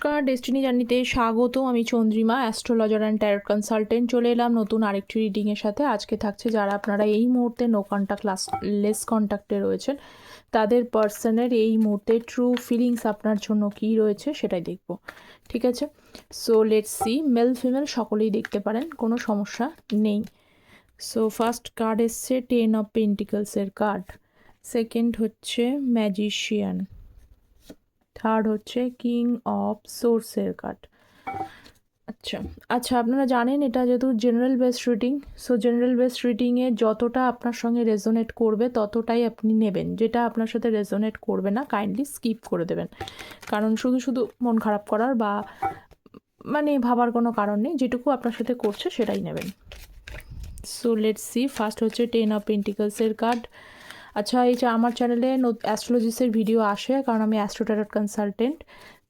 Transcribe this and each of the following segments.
নমস্কার, ডেস্টিনি জার্নিতে স্বাগত। আমি Chandrima, astrologer and tarot consultant. চলে এলাম নতুন আরেকটি রিডিংয়ের সাথে। আজকে থাকছে যারা আপনারা এই মুহূর্তে নো কন্ট্যাক্ট লেস কন্ট্যাক্টে রয়েছেন, তাদের পার্সনের এই মুহূর্তে ট্রু ফিলিংস আপনার জন্য কী রয়েছে সেটাই দেখব। ঠিক আছে, so let's see. Male female সকলেই দেখতে পারেন, কোনো সমস্যা নেই। সো ফার্স্ট কার্ড এসছে 10 অফ পেন্টিকলসের কার্ড, সেকেন্ড হচ্ছে ম্যাজিশিয়ান, থার্ড হচ্ছে কিং অফ সোর্সের কার্ড। আচ্ছা আচ্ছা, আপনারা জানেন এটা যেহেতু general based reading, so general based রিডিংয়ে যতটা আপনার সঙ্গে রেজোনেট করবে ততটাই আপনি নেবেন, যেটা আপনার সাথে রেজোনেট করবে না কাইন্ডলি স্কিপ করে দেবেন, কারণ শুধু শুধু মন খারাপ করার বা মানে ভাবার কোনো কারণ নেই, যেটুকু আপনার সাথে করছে সেটাই নেবেন। So let's see. ফার্স্ট হচ্ছে 10 অফ পেন্টিকলসের কার্ড। আচ্ছা, এই যে আমার চ্যানেলে অ্যাস্ট্রোলজিসের ভিডিও আসে, কারণ আমি অ্যাস্ট্রো ট্যারট কনসালটেন্ট।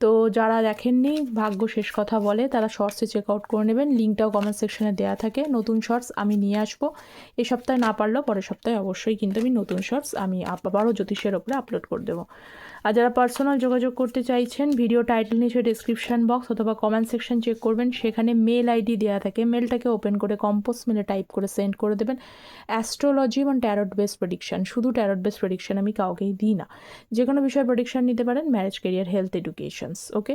তো যারা দেখেননি, ভাগ্য শেষ কথা বলে, তারা শর্টসে চেক আউট করে নেবেন, লিঙ্কটাও কমেন্ট সেকশনে দেওয়া থাকে। নতুন শর্টস আমি নিয়ে আসবো, এই সপ্তাহে না পারলেও পরের সপ্তাহে অবশ্যই কিন্তু আমি নতুন শর্টস আমি আবারও জ্যোতিষের ওপরে আপলোড করে দেবো। আর যারা পার্সোনাল যোগাযোগ করতে চাইছেন, ভিডিও টাইটেল নিচে ডিসক্রিপশান বক্স অথবা কমেন্ট সেকশন চেক করবেন, সেখানে মেল আইডি দেওয়া থাকে। মেলটাকে ওপেন করে কম্পোজ মেলে টাইপ করে সেন্ড করে দেবেন। অ্যাস্ট্রোলজি এবং ট্যারট বেস প্রেডিকশন, শুধু ট্যারট বেস প্রেডিকশন আমি কাউকেই দিই না, যে কোনো বিষয়ে প্রেডিকশন নিতে পারেন, ম্যারেজ, কেরিয়ার, হেলথ, এডুকেশনস। ওকে,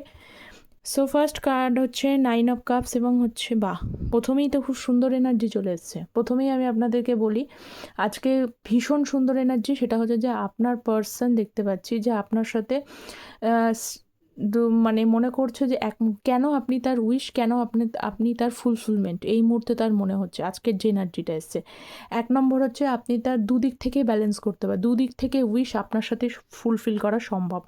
সো ফার্স্ট কার্ড হচ্ছে 9 অফ কাপস এবং হচ্ছে প্রথমেই তো খুব সুন্দর এনার্জি চলে এসছে। প্রথমেই আমি আপনাদেরকে বলি আজকে ভীষণ সুন্দর এনার্জি, সেটা হচ্ছে যে আপনার পার্সন দেখতে পাচ্ছি যে আপনার সাথে মানে মনে করছে যে কেন আপনি তার উইশ, কেন আপনি তার ফুলফিলমেন্ট এই মুহূর্তে তার মনে হচ্ছে আজকের যে এনার্জিটা এসছে। 1 নম্বর হচ্ছে আপনি তার দুদিক থেকে ব্যালেন্স করতে পারেন, দুদিক থেকে উইশ আপনার সাথে ফুলফিল করা সম্ভব।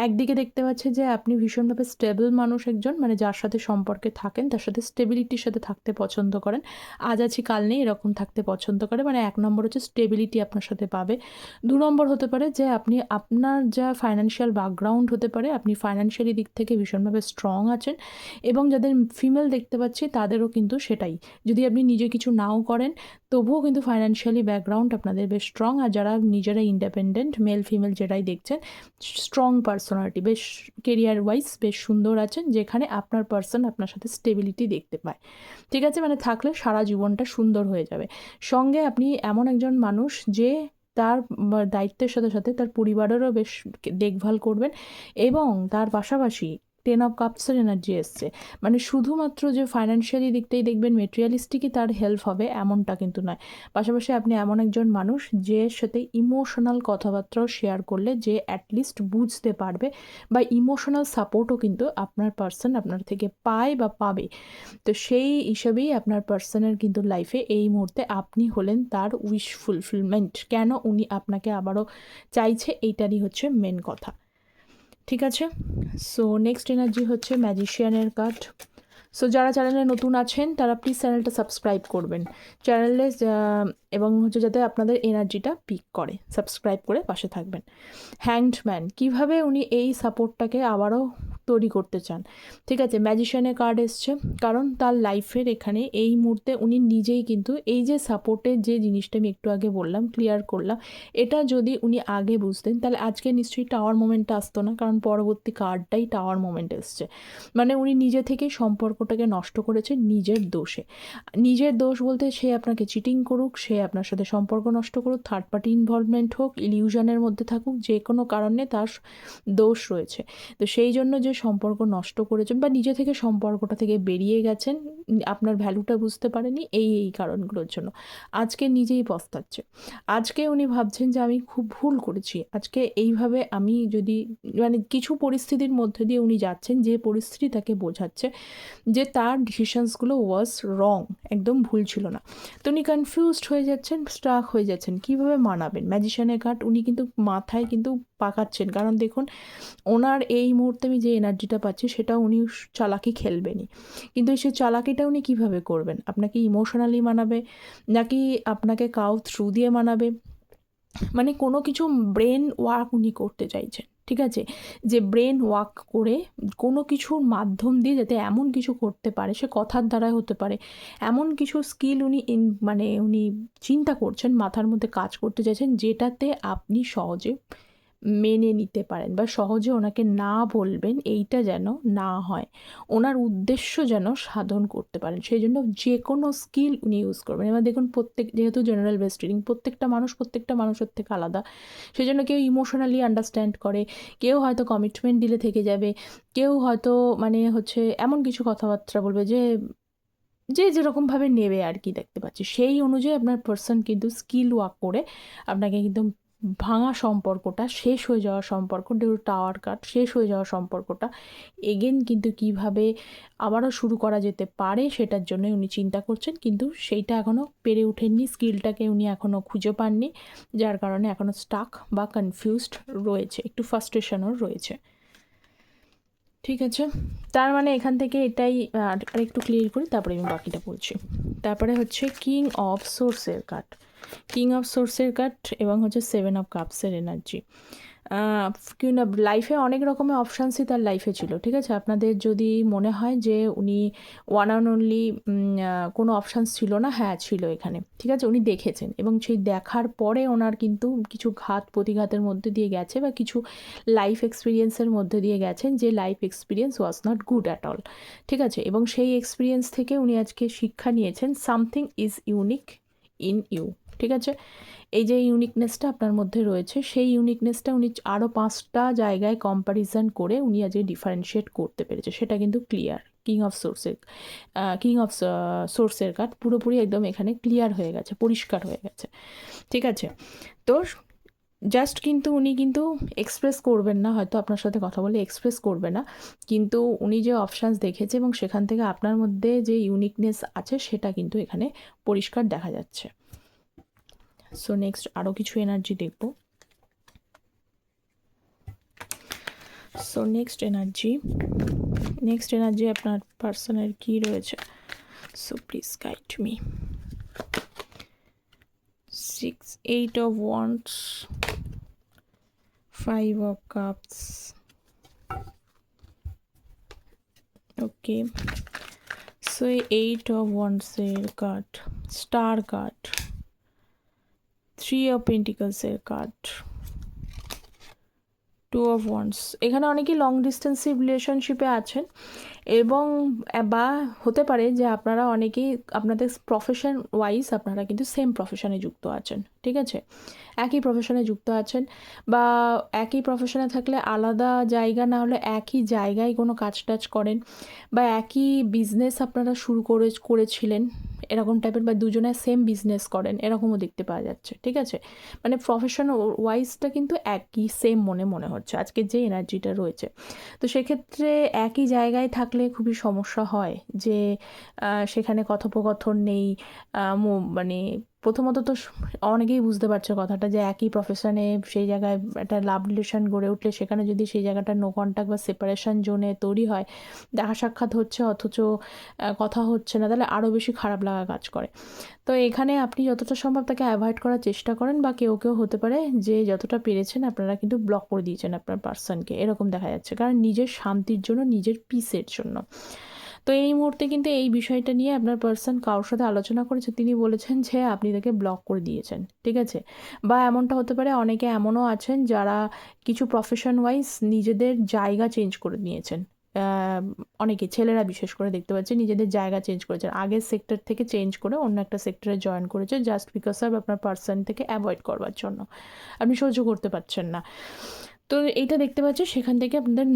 একদিকে দেখতে পাচ্ছে যে আপনি ভীষণভাবে স্টেবল মানুষ একজন, মানে যার সাথে সম্পর্কে থাকেন তার সাথে স্টেবিলিটির সাথে থাকতে পছন্দ করেন, আজ আছি কাল নেই এরকম থাকতে পছন্দ করে, মানে 1 নম্বর হচ্ছে স্টেবিলিটি আপনার সাথে পাবে। 2 নম্বর হতে পারে যে আপনি আপনার যা ফাইন্যান্সিয়াল ব্যাকগ্রাউন্ড হতে পারে, আপনি ফাইন্যান্সিয়ালি দিক থেকে ভীষণভাবে স্ট্রং আছেন, এবং যাদের ফিমেল দেখতে পাচ্ছি তাদেরও কিন্তু সেটাই, যদি আপনি নিজে কিছু নাও করেন তবুও কিন্তু ফাইন্যান্সিয়ালি ব্যাকগ্রাউন্ড আপনাদের বেশ স্ট্রং। আর যারা নিজেরা ইন্ডিপেন্ডেন্ট, মেল ফিমেল যেটাই দেখছেন, স্ট্রং পার্সোনালিটি, বেশ কেরিয়ার ওয়াইজ বেশ সুন্দর আছেন, যেখানে আপনার পার্সন আপনার সাথে স্টেবিলিটি দেখতে পায়। ঠিক আছে, মানে থাকলে সারা জীবনটা সুন্দর হয়ে যাবে। সঙ্গে আপনি এমন একজন মানুষ যে তার দায়িত্বের সাথে সাথে তার পরিবারেরও বেশ দেখভাল করবেন, এবং তার পাশাপাশি 10 অফ কাপসের এনার্জি এসছে, মানে শুধুমাত্র যে ফাইন্যান্সিয়ালি দিকটাই দেখবেন, মেটেরিয়ালিস্টিকই তার হেল্প হবে এমনটা কিন্তু নয়। পাশাপাশি আপনি এমন একজন মানুষ যে সাথে ইমোশনাল কথাবার্তাও শেয়ার করলে যে অ্যাটলিস্ট বুঝতে পারবে, বা ইমোশনাল সাপোর্টও কিন্তু আপনার পার্সন আপনার থেকে পায় বা পাবে। তো সেই হিসেবেই আপনার পার্সনের কিন্তু লাইফে এই মুহূর্তে আপনি হলেন তার উইশ ফুলফিলমেন্ট। কেন উনি আপনাকে আবারও চাইছে, এইটারই হচ্ছে মেন কথা। ঠিক আছে, সো নেক্সট এনার্জি হচ্ছে ম্যাজিশিয়ানের কার্ড। সো যারা চ্যানেলে নতুন আছেন তারা প্লিজ চ্যানেলটা সাবস্ক্রাইব করবেন, চ্যানেলে এবং হচ্ছে যাতে আপনাদের এনার্জিটা পিক করে, সাবস্ক্রাইব করে পাশে থাকবেন। হ্যাংড ম্যান, কীভাবে উনি এই সাপোর্টটাকে আবারও তৈরি করতে চান। ঠিক আছে, ম্যাজিশিয়ানের কার্ড এসছে, কারণ তার লাইফের এখানে এই মুহূর্তে উনি নিজেই কিন্তু এই যে সাপোর্টের যে জিনিসটা আমি একটু আগে বললাম, ক্লিয়ার করলাম, এটা যদি উনি আগে বুঝতেন তাহলে আজকে নিশ্চয়ই টাওয়ার মোমেন্টটা আসতো না, কারণ পরবর্তী কার্ডটাই টাওয়ার মোমেন্ট এসছে। মানে উনি নিজে থেকেই সম্পর্কটাকে নষ্ট করেছে নিজের দোষে। নিজের দোষ বলতে সে আপনাকে চিটিং করুক, সে আপনার সাথে সম্পর্ক নষ্ট করুক, থার্ড পার্টি ইনভলভমেন্ট হোক, ইলিউশনের মধ্যে থাকুক, যে কোনো কারণে তার দোষ রয়েছে। তো সেই জন্য যে সম্পর্ক নষ্ট করেছেন বা নিজে থেকে সম্পর্কটা থেকে বেরিয়ে গেছেন, আপনার ভ্যালুটা বুঝতে পারেনি, এই কারণগুলোর জন্য আজকে নিজেই পস্তাচ্ছে। আজকে উনি ভাবছেন যে আমি খুব ভুল করেছি, আজকে এইভাবে আমি যদি, মানে কিছু পরিস্থিতির মধ্যে দিয়ে উনি যাচ্ছেন, যে পরিস্থিতি তাকে বোঝাচ্ছে যে তার ডিসিশনসগুলো ওয়াজ রং, একদম ভুল ছিল না। তো উনি কনফিউজড হয়ে যাচ্ছেন, স্ট্রাক হয়ে যাচ্ছেন, কীভাবে মানাবেন। ম্যাজিশিয়ানের কার্ড উনি কিন্তু মাথায় কিন্তু পাকাচ্ছেন, কারণ দেখুন ওনার এই মুহূর্তে আমি যে এনার্জিটা পাচ্ছি সেটা উনি চালাকি খেলবেনই, কিন্তু সেই চালাকিটা উনি কীভাবে করবেন, আপনাকে ইমোশনালি মানাবে নাকি আপনাকে কাউ থ্রু দিয়ে মানাবে, মানে কোনো কিছু ব্রেন ওয়ার্ক উনি করতে চাইছেন। ঠিক আছে, যে ব্রেন ওয়ার্ক করে কোনো কিছুর মাধ্যম দিয়ে যাতে এমন কিছু করতে পারে, সে কথার দ্বারাই হতে পারে, এমন কিছু স্কিল উনি উনি চিন্তা করছেন, মাথার মধ্যে কাজ করতে চাইছেন, যেটাতে আপনি সহজে মেনে নিতে পারেন বা সহজে ওনাকে না বলবেন, এইটা যেন না হয়, ওনার উদ্দেশ্য যেন সাধন করতে পারেন, সেই জন্য যে কোনো স্কিল উনি ইউজ করবেন। এবার দেখুন যেহেতু জেনারেল বেস্ট রিডিং, প্রত্যেকটা মানুষের থেকে আলাদা, সেই জন্য কেউ ইমোশনালি আন্ডারস্ট্যান্ড করে, কেউ হয়তো কমিটমেন্ট দিলে থেকে যাবে, কেউ হয়তো মানে হচ্ছে এমন কিছু কথাবার্তা বলবে যে যে যেরকমভাবে নেবে আর কি, দেখতে পাচ্ছি সেই অনুযায়ী আপনার পার্সন কিন্তু স্কিল ওয়ার্ক করে আপনাকে কিন্তু ভাঙা সম্পর্কটা, শেষ হয়ে যাওয়া সম্পর্ক, টাওয়ার কাট শেষ হয়ে যাওয়া সম্পর্কটা এগেন কিন্তু কিভাবে আবারও শুরু করা যেতে পারে সেটার জন্য উনি চিন্তা করছেন, কিন্তু সেইটা এখনও পেরে ওঠেননি, স্কিলটাকে উনি এখনও খুঁজে পাননি, যার কারণে এখনও স্টাক বা কনফিউজড রয়েছে, একটু ফ্রাস্ট্রেশনও রয়েছে। ঠিক আছে, তার মানে এখান থেকে এটাই আর একটু ক্লিয়ার করি, তারপরে আমি বাকিটা বলছি। তারপরে হচ্ছে কিং অফ সোর্সের কার্ড, কিং অফ সোর্সের কার্ড এবং হচ্ছে 7 অফ কাপসের এনার্জি। লাইফে অনেক রকমের অপশানসই তার লাইফে ছিল, ঠিক আছে। আপনাদের যদি মনে হয় যে উনি ওয়ান অ্যান্ড অনলি কোনো অপশানস ছিল না, হ্যাঁ ছিল এখানে, ঠিক আছে, উনি দেখেছেন এবং সেই দেখার পরে ওনার কিন্তু কিছু ঘাত প্রতিঘাতের মধ্যে দিয়ে গেছে বা কিছু লাইফ এক্সপিরিয়েন্সের মধ্যে দিয়ে গেছেন, যে life experience was not good at all, ঠিক আছে। এবং সেই এক্সপিরিয়েন্স থেকে উনি আজকে শিক্ষা নিয়েছেন, something is unique in you, ঠিক আছে। এই যে ইউনিকনেসটা আপনার মধ্যে রয়েছে, সেই ইউনিকনেসটা উনি আরও 5টা জায়গায় কম্প্যারিজন করে উনি আজকে ডিফারেন্সিয়েট করতে পেরেছে, সেটা কিন্তু ক্লিয়ার। কিং অফ সোর্সের কার্ড পুরোপুরি একদম এখানে ক্লিয়ার হয়ে গেছে, পরিষ্কার হয়ে গেছে, ঠিক আছে। তো জাস্ট কিন্তু উনি কিন্তু এক্সপ্রেস করবেন না, হয়তো আপনার সাথে কথা বলে এক্সপ্রেস করবে না, কিন্তু উনি যে অপশানস দেখেছে এবং সেখান থেকে আপনার মধ্যে যে ইউনিকনেস আছে সেটা কিন্তু এখানে পরিষ্কার দেখা যাচ্ছে। সো নেক্সট আরও কিছু এনার্জি দেখব। সো নেক্সট এনার্জি আপনার পার্সনের কি রয়েছে? So please guide me. 8 of wands, 5 of cups, okay, so 8 of wands এর card, star card, 3 of pentacles এর কার্ড, 2 of wands। এখানে অনেকেই লং ডিস্টেন্সিভ রিলেশনশিপে আছেন এবং বা হতে পারে যে আপনারা অনেকেই আপনাদের প্রফেশন ওয়াইজ আপনারা কিন্তু সেম প্রফেশনে যুক্ত আছেন, ঠিক আছে, একই প্রফেশনে যুক্ত আছেন, বা একই প্রফেশনে থাকলে আলাদা জায়গা না হলে একই জায়গায় কোনো কাজ টাজ করেন, বা একই বিজনেস আপনারা শুরু করেছিলেন এরকম টাইপের, বা দুজনে সেম বিজনেস করেন এরকমও দেখতে পাওয়া যাচ্ছে, ঠিক আছে। মানে প্রফেশন ওয়াইজটা কিন্তু একই সেম মনে হচ্ছে আজকের যে এনার্জিটা রয়েছে। তো সেক্ষেত্রে একই জায়গায় থাকলে খুবই সমস্যা হয় যে সেখানে কথোপকথন নেই, মানে প্রথমত তো অনেকেই বুঝতে পারছে কথাটা, যে একই প্রফেশনে সেই জায়গায় একটা লাভ রিলেশন গড়ে উঠলে সেখানে যদি সেই জায়গাটা নো কন্ট্যাক্ট বা সেপারেশন জোনে তৈরি হয়, দেখা সাক্ষাৎ হচ্ছে অথচ কথা হচ্ছে না, তাহলে আরও বেশি খারাপ লাগা কাজ করে। তো এখানে আপনি যতটা সম্ভব তাকে অ্যাভয়েড করার চেষ্টা করেন, বা কেউ হতে পারে যে যতটা পেরেছেন আপনারা কিন্তু ব্লক করে দিয়েছেন আপনার পার্সনকে, এরকম দেখা যাচ্ছে, কারণ নিজের শান্তির জন্য, নিজের পিসের জন্য। তো এই মুহূর্তে কিন্তু এই বিষয়টা নিয়ে আপনার পার্সন কারোর সাথে আলোচনা করেছে, তিনি বলেছেন যে আপনি তাকে ব্লক করে দিয়েছেন, ঠিক আছে। বা এমনটা হতে পারে, অনেকে এমনও আছেন যারা কিছু প্রফেশন ওয়াইজ নিজেদের জায়গা চেঞ্জ করে নিয়েছেন, অনেকে ছেলেরা বিশেষ করে দেখতে পাচ্ছি নিজেদের জায়গা চেঞ্জ করেছেন, আগের সেক্টর থেকে চেঞ্জ করে অন্য একটা সেক্টরে জয়েন করেছে, জাস্ট বিকজ অফ আপনার পার্সন থেকে অ্যাভয়েড করবার জন্য, আপনি সহ্য করতে পারছেন না। তো এইটা দেখতে পাচ্ছি সেখান থেকে আপনাদের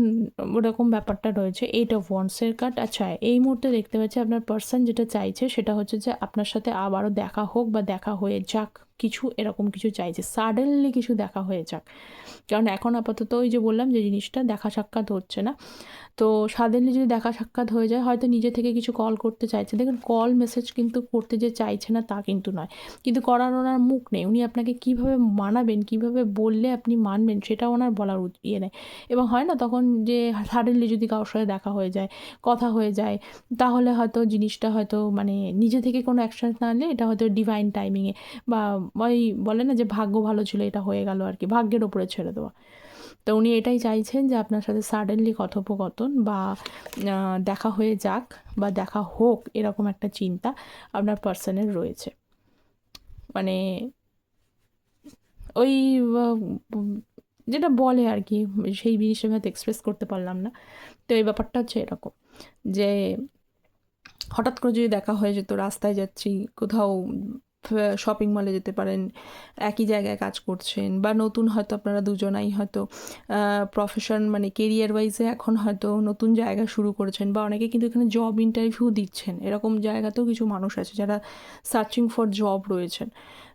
ওরকম ব্যাপারটা রয়েছে। 8 অফ ওয়ান্ডসের কার্ড। আচ্ছা, এই মুহূর্তে দেখতে পাচ্ছি আপনার পার্সন যেটা চাইছে সেটা হচ্ছে যে আপনার সাথে আবারও দেখা হোক বা দেখা হয়ে যাক, কিছু এরকম কিছু চাইছে, সাডেনলি কিছু দেখা হয়ে যাক, কারণ এখন আপাতত ওই যে বললাম যে জিনিসটা দেখা সাক্ষাৎ হচ্ছে না, তো সাডেনলি যদি দেখা সাক্ষাৎ হয়ে যায়, হয়তো নিজে থেকে কিছু কল করতে চাইছে, দেখুন কল মেসেজ কিন্তু করতে যে চাইছে না তা কিন্তু নয়, কিন্তু করার ওনার মুখ নেই, উনি আপনাকে কীভাবে মানাবেন, কীভাবে বললে আপনি মানবেন সেটা ওনার বলার ইয়ে নেই। এবং হয় না তখন যে সাডেনলি যদি কারোর সাথে দেখা হয়ে যায়, কথা হয়ে যায়, তাহলে হয়তো জিনিসটা হয়তো মানে নিজে থেকে কোনো অ্যাকশন না নিলে এটা হয়তো ডিভাইন টাইমিংয়ে, বা ওই বলে না যে ভাগ্য ভালো ছিল এটা হয়ে গেল আর কি, ভাগ্যের ওপরে ছেড়ে দেওয়া। তো উনি এটাই চাইছেন যে আপনার সাথে সাডেনলি কথোপকথন বা দেখা হয়ে যাক বা দেখা হোক, এরকম একটা চিন্তা আপনার পার্সনের রয়েছে। মানে ওই যেটা বলে আর কি, সেই জিনিসটা হয়তো এক্সপ্রেস করতে পারলাম না। তো এই ব্যাপারটা হচ্ছে এরকম যে হঠাৎ করে যদি দেখা হয়ে যেত, রাস্তায় যাচ্ছি কোথাও, শপিং মলে যেতে পারেন, একই জায়গায় কাজ করছেন, বা নতুন হয়তো আপনারা দুজনাই হয়তো প্রফেশন মানে কেরিয়ার ওয়াইজে এখন হয়তো নতুন জায়গা শুরু করেছেন, বা অনেকে কিন্তু এখানে জব ইন্টারভিউ দিচ্ছেন, এরকম জায়গাতেও কিছু মানুষ আছে যারা সার্চিং ফর জব রয়েছেন।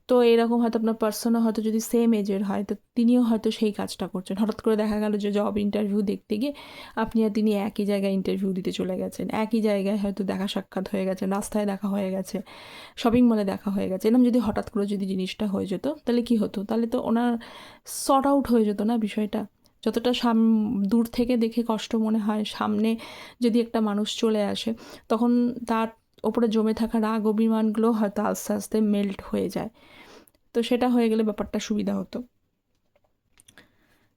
তো এরকম হয়তো আপনার পার্সনও হয়তো যদি সেম এজের হয়, তো তিনিও হয়তো সেই কাজটা করছেন। হঠাৎ করে দেখা গেল যে জব ইন্টারভিউ দেখতে গিয়ে আপনি আর তিনি একই জায়গায় ইন্টারভিউ দিতে চলে গেছেন, একই জায়গায় হয়তো দেখা সাক্ষাৎ হয়ে গেছে, রাস্তায় দেখা হয়ে গেছে, শপিং মলে দেখা হয়ে গেছে। এরকম যদি হঠাৎ করে যদি জিনিসটা হয়ে যেত, তাহলে কি হতো? তাহলে তো ওনার সর্ট আউট হয়ে যেত না বিষয়টা। যতটা দূর থেকে দেখে কষ্ট মনে হয়, সামনে যদি একটা মানুষ চলে আসে, তখন তার ওপরে জমে থাকা রাগ অভিমানগুলো হয়তো আস্তে আস্তে মেল্ট হয়ে যায়। তো সেটা হয়ে গেলে ব্যাপারটা সুবিধা হতো।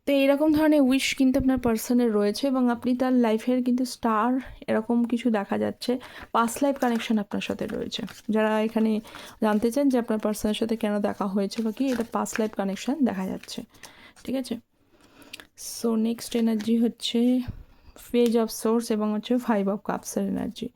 তো এইরকম ধরনের উইশ কিন্তু আপনার পার্সনের রয়েছে, এবং আপনি তার লাইফের কিন্তু স্টার এরকম কিছু দেখা যাচ্ছে। পাস্ট লাইফ কানেকশন আপনার সাথে রয়েছে। যারা এখানে জানতে চান যে আপনার পার্সনের সাথে কেন দেখা হয়েছে বা কি, এটা পাস্ট লাইফ কানেকশন দেখা যাচ্ছে। ঠিক আছে, সো নেক্সট এনার্জি হচ্ছে পেজ অফ সোর্স এবং হচ্ছে 5 অফ কাপসের এনার্জি।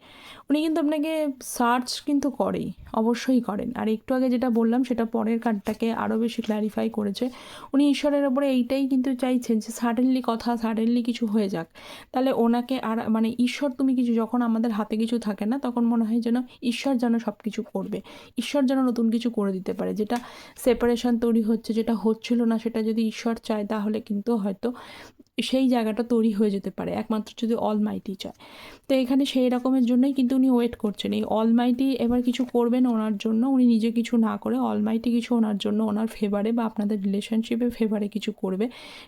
উনি কিন্তু আপনাকে সার্চ কিন্তু করেই, অবশ্যই করেন। আর একটু আগে যেটা বললাম সেটা পরের কার্ডটাকে আরও বেশি ক্ল্যারিফাই করেছে। উনি ঈশ্বরের ওপরে এইটাই কিন্তু চাইছেন যে সাডেনলি কিছু হয়ে যাক, তাহলে ওনাকে আর মানে ঈশ্বর, তুমি কিছু যখন আমাদের হাতে কিছু থাকে না, তখন মনে হয় যেন ঈশ্বর যেন সব কিছু করবে, ঈশ্বর যেন নতুন কিছু করে দিতে পারে। যেটা সেপারেশন তৈরি হচ্ছে, যেটা হচ্ছিল না, সেটা যদি ঈশ্বর চায় তাহলে কিন্তু হয়তো সেই জায়গাটা তৈরি হয়ে যেতে পারে, একমাত্র যদি অলমাইটি চায়। তো এখানে সেই রকমের জন্যই কিন্তু উনি ওয়েট করছেন। এই অলমাইটি এবার কিছু করবেন ওনার জন্য, উনি নিজে কিছু না করে অলমাইটি কিছু ওনার জন্য, ওনার ফেভারে বা আপনাদের রিলেশনশিপে ফেভারে কিছু করবে,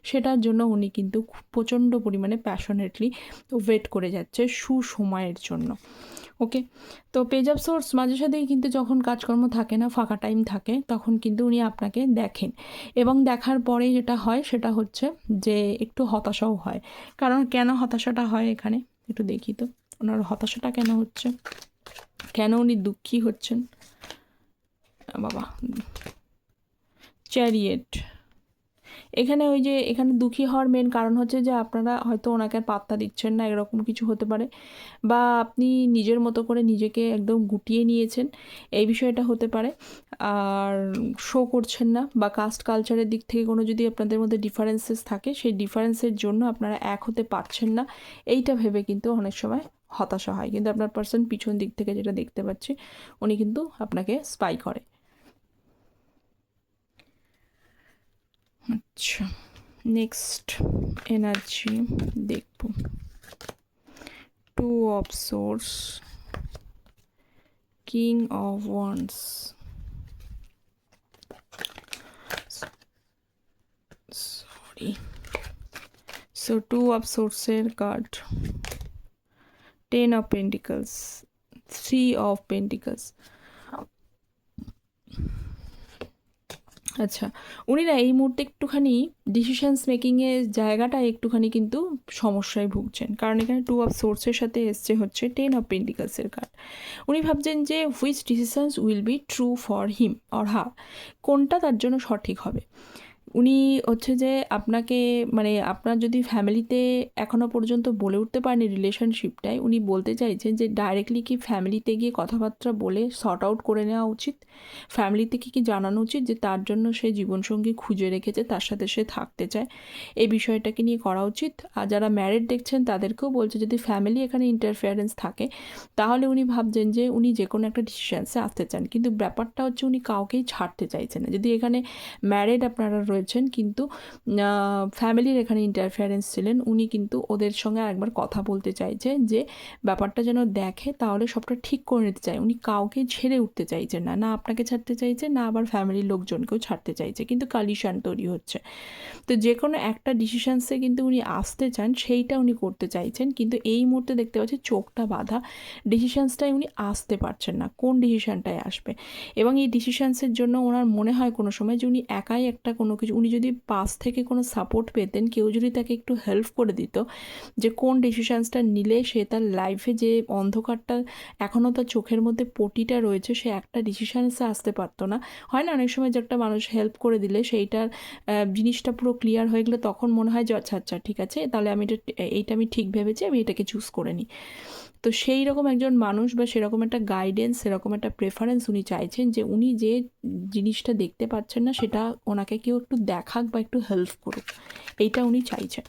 সেটার জন্য উনি কিন্তু প্রচণ্ড পরিমাণে প্যাশনেটলি ওয়েট করে যাচ্ছে সুসময়ের জন্য। ওকে, তো পেজ অফ সোর্স মাঝে সাথেই কিন্তু যখন কাজকর্ম থাকে না, ফাঁকা টাইম থাকে, তখন কিন্তু উনি আপনাকে দেখেন, এবং দেখার পরে যেটা হয় সেটা হচ্ছে যে একটু হতাশাও হয়। কারণ কেন হতাশাটা হয় এখানে একটু দেখি তো, ওনার হতাশাটা কেন হচ্ছে, কেন উনি দুঃখী হচ্ছেন। বাবা, চ্যারিয়েট। এখানে ওই যে এখানে দুঃখী হওয়ার মেন কারণ হচ্ছে যে আপনারা হয়তো ওনাকে আর পাত্তা দিচ্ছেন না, এরকম কিছু হতে পারে, বা আপনি নিজের মতো করে নিজেকে একদম গুটিয়ে নিয়েছেন, এই বিষয়টা হতে পারে। আর শো করছেন না, বা কাস্ট কালচারের দিক থেকে কোনো যদি আপনাদের মধ্যে ডিফারেন্সেস থাকে, সেই ডিফারেন্সের জন্য আপনারা এক হতে পারছেন না, এইটা ভেবে কিন্তু অনেক সময় হতাশা হয়। কিন্তু আপনার পার্সন পিছন দিক থেকে যেটা দেখতে পাচ্ছি, উনি কিন্তু আপনাকে স্পাই করে। আচ্ছা, নেক্সট এনার্জি দেখব, 2 of swords, king of wands, sorry, so 2 of সোর্সের card, 10 of pentacles, 3 of pentacles. আচ্ছা, উনি না এই মুহূর্তে একটুখানি ডিসিশনস মেকিংয়ের জায়গাটা একটুখানি কিন্তু সমস্যায় ভুগছেন, কারণ এখানে 2 অফ সোর্সের সাথে এসছে হচ্ছে 10 অফ পেন্টিকলসের কার্ড। উনি ভাবছেন যে which decisions will be true for him or her, কোনটা তার জন্য সঠিক হবে। উনি হচ্ছে যে আপনাকে মানে আপনার যদি ফ্যামিলিতে এখনও পর্যন্ত বলে উঠতে পারেনি রিলেশনশিপটায়, উনি বলতে চাইছেন যে ডাইরেক্টলি কি ফ্যামিলিতে গিয়ে কথাবার্তা বলে সর্ট আউট করে নেওয়া উচিত, ফ্যামিলিতে কি জানানো উচিত যে তার জন্য সে জীবনসঙ্গী খুঁজে রেখেছে, তার সাথে সে থাকতে চায়, এই বিষয়টাকে নিয়ে করা উচিত। আর যারা ম্যারিড দেখছেন তাদেরকেও বলছে যদি ফ্যামিলি এখানে ইন্টারফেয়ারেন্স থাকে, তাহলে উনি ভাবছেন যে উনি যে কোনো একটা ডিসিশানসে আসতে চান, কিন্তু ব্যাপারটা হচ্ছে উনি কাউকেই ছাড়তে চাইছেন না। যদি এখানে ম্যারিড আপনারা রয়েছেন কিন্তু ফ্যামিলির এখানে ইন্টারফেয়ারেন্স ছিলেন, উনি কিন্তু ওদের সঙ্গে একবার কথা বলতে চাইছে যে ব্যাপারটা যেন দেখে, তাহলে সবটা ঠিক করে নিতে চায়। উনি কাউকে ছেড়ে উঠতে চাইছেন না, না আপনাকে ছাড়তে চাইছে, না আবার ফ্যামিলির লোকজনকেও ছাড়তে চাইছে, কিন্তু কালিশান তৈরি হচ্ছে। তো যে কোনো একটা ডিসিশানসে কিন্তু উনি আসতে চান, সেইটা উনি করতে চাইছেন, কিন্তু এই মুহূর্তে দেখতে পাচ্ছি চোখটা বাঁধা, ডিসিশানসটাই উনি আসতে পারছেন না, কোন ডিসিশানটায় আসবে। এবং এই ডিসিশানসের জন্য ওনার মনে হয় কোনো সময় যে উনি একাই একটা কোনো কিছু উনি যদি পাশ থেকে কোনো সাপোর্ট পেতেন, কেউ যদি তাকে একটু হেল্প করে দিত যে কোন ডিসিশানসটা নিলে সে তার লাইফে যে অন্ধকারটা এখনও তার চোখের মধ্যে পটিটা রয়েছে, সে একটা ডিসিশানসে আসতে পারতো না। হয় না অনেক সময় যে একটা মানুষ হেল্প করে দিলে সেইটার জিনিসটা পুরো ক্লিয়ার হয়ে গেলে তখন মনে হয় যে আচ্ছা আচ্ছা ঠিক আছে, তাহলে আমি এইটা আমি ঠিক ভেবেছি, আমি এটাকে চুজ করে নিই। তো সেই রকম একজন মানুষ বা সেরকম একটা গাইডেন্স, সেরকম একটা প্রেফারেন্স উনি চাইছেন যে উনি যে জিনিসটা দেখতে পাচ্ছেন না সেটা ওনাকে কেউ একটু দেখাক বা একটু হেল্প করুক, এইটা উনি চাইছেন।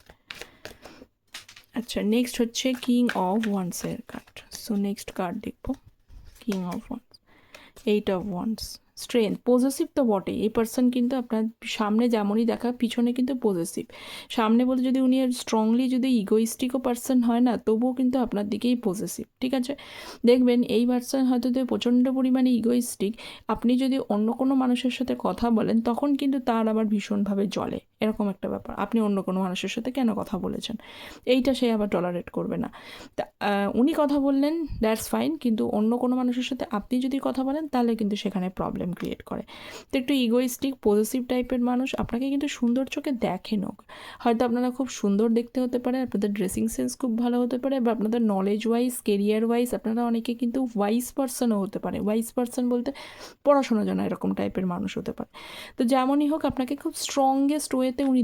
আচ্ছা, নেক্সট হচ্ছে কিং অফ ওয়ান্সের কার্ড। সো নেক্সট কার্ড দেখবো, king of wands, 8 of wands. Strength, possessive তো বটেই, এই পার্সন কিন্তু আপনার সামনে যেমনই দেখা পিছনে কিন্তু পজেসিভ। সামনে বলতে যদি উনি স্ট্রংলি যদি ইগোইস্টিকও পার্সন হয় না, তবুও কিন্তু আপনার দিকেই পজেসিভ। ঠিক আছে, দেখবেন এই পার্সন হয়তো প্রচণ্ড পরিমাণে ইগোইস্টিক, আপনি যদি অন্য কোনো মানুষের সাথে কথা বলেন তখন কিন্তু তার আবার ভীষণভাবে জ্বলে, এরকম একটা ব্যাপার। আপনি অন্য কোনো মানুষের সাথে কেন কথা বলেছেন, এইটা সে আবার টলারেট করবে না। তা উনি কথা বললেন, দ্যাটস ফাইন, কিন্তু অন্য কোনো মানুষের সাথে আপনি যদি কথা বলেন তাহলে কিন্তু সেখানে প্রবলেম ক্রিয়েট করে। তো একটু ইগোইস্টিক পজেসিভ টাইপের মানুষ, আপনাকে কিন্তু সুন্দর চোখে দেখেনও। হয়তো আপনারা খুব সুন্দর দেখতে হতে পারে, আপনাদের ড্রেসিং সেন্স খুব ভালো হতে পারে, বা আপনাদের নলেজ ওয়াইজ, কেরিয়ার ওয়াইজ আপনারা অনেকে কিন্তু ওয়াইজ পার্সনও হতে পারে। ওয়াইজ পার্সন বলতে পড়াশোনা জানা এরকম টাইপের মানুষ হতে পারে। তো যেমনই হোক আপনাকে খুব স্ট্রংগেস্ট ওয়েতে উনি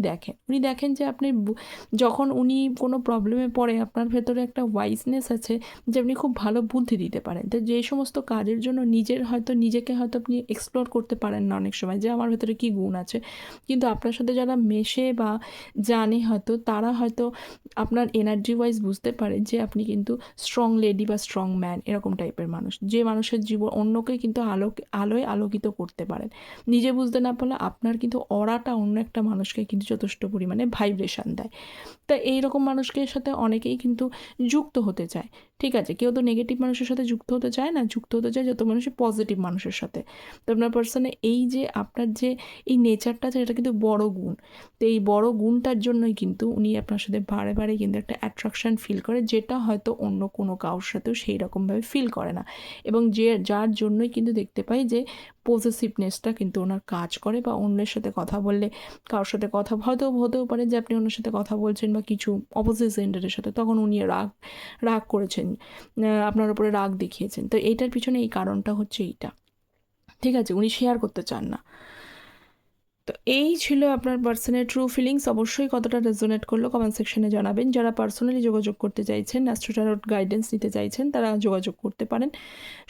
দেখেন যে আপনি যখন উনি কোনো প্রবলেমে পড়ে আপনার ভেতরে একটা ওয়াইজনেস আছে যে আপনি খুব ভালো বুদ্ধি দিতে পারেন। তো যে সমস্ত কাজের জন্য নিজেকে হয়তো আপনি এক্সপ্লোর করতে পারেন না অনেক সময়, যে আমার ভেতরে কী গুণ আছে, কিন্তু আপনার সাথে যারা মেশে বা জানে হয়তো তারা হয়তো আপনার এনার্জি ওয়াইজ বুঝতে পারে যে আপনি কিন্তু স্ট্রং লেডি বা স্ট্রং ম্যান, এরকম টাইপের মানুষ, যে মানুষের জীবন অন্যকে কিন্তু আলোয় আলোকিত করতে পারেন। নিজে বুঝতে না পারলে আপনার কিন্তু অরাটা অন্য একটা মানুষকে কিন্তু যথেষ্ট পরিমাণে ভাইব্রেশন দেয়। তা এইরকম মানুষের সাথে অনেকেই কিন্তু যুক্ত হতে চায়। ঠিক আছে, কেউ তো নেগেটিভ মানুষের সাথে যুক্ত হতে চায় না, যুক্ত হতে চায় যত মানুষই পজিটিভ মানুষের সাথে। তো আপনার পার্সনে এই যে আপনার যে এই নেচারটা আছে এটা কিন্তু বড় গুণ। তো এই বড় গুণটার জন্যই কিন্তু উনি আপনার সাথে বারে বারে কিন্তু একটা অ্যাট্রাকশান ফিল করে, যেটা হয়তো অন্য কোনো কারোর সাথেও সেই রকমভাবে ফিল করে না। এবং যার জন্যই কিন্তু দেখতে পাই যে পজেসিভনেসটা কিন্তু ওনার কাজ করে, বা অন্যের সাথে কথা বললে, কারোর সাথে কথা হতেও পারে যে আপনি ওনার সাথে কথা বলছেন বা কিছু অপোজিট জেন্ডারের সাথে, তখন উনি রাগ করেছেন, আপনার উপরে রাগ দেখিয়েছেন। তো এইটার পিছনে এই কারণটা হচ্ছে এইটা। ঠিক আছে, উনি শেয়ার করতে চান না। তো এই ছিল আপনার পার্সনের ট্রু ফিলিংস। অবশ্যই কতটা রেজোনেট করলো কমেন্ট সেকশনে জানাবেন। যারা পার্সোনালি যোগাযোগ করতে চাইছেন, অ্যাস্ট্রো ট্যারোট গাইডেন্স নিতে চাইছেন, তারা যোগাযোগ করতে পারেন।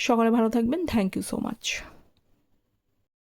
সকলে ভালো থাকবেন। Thank you so much.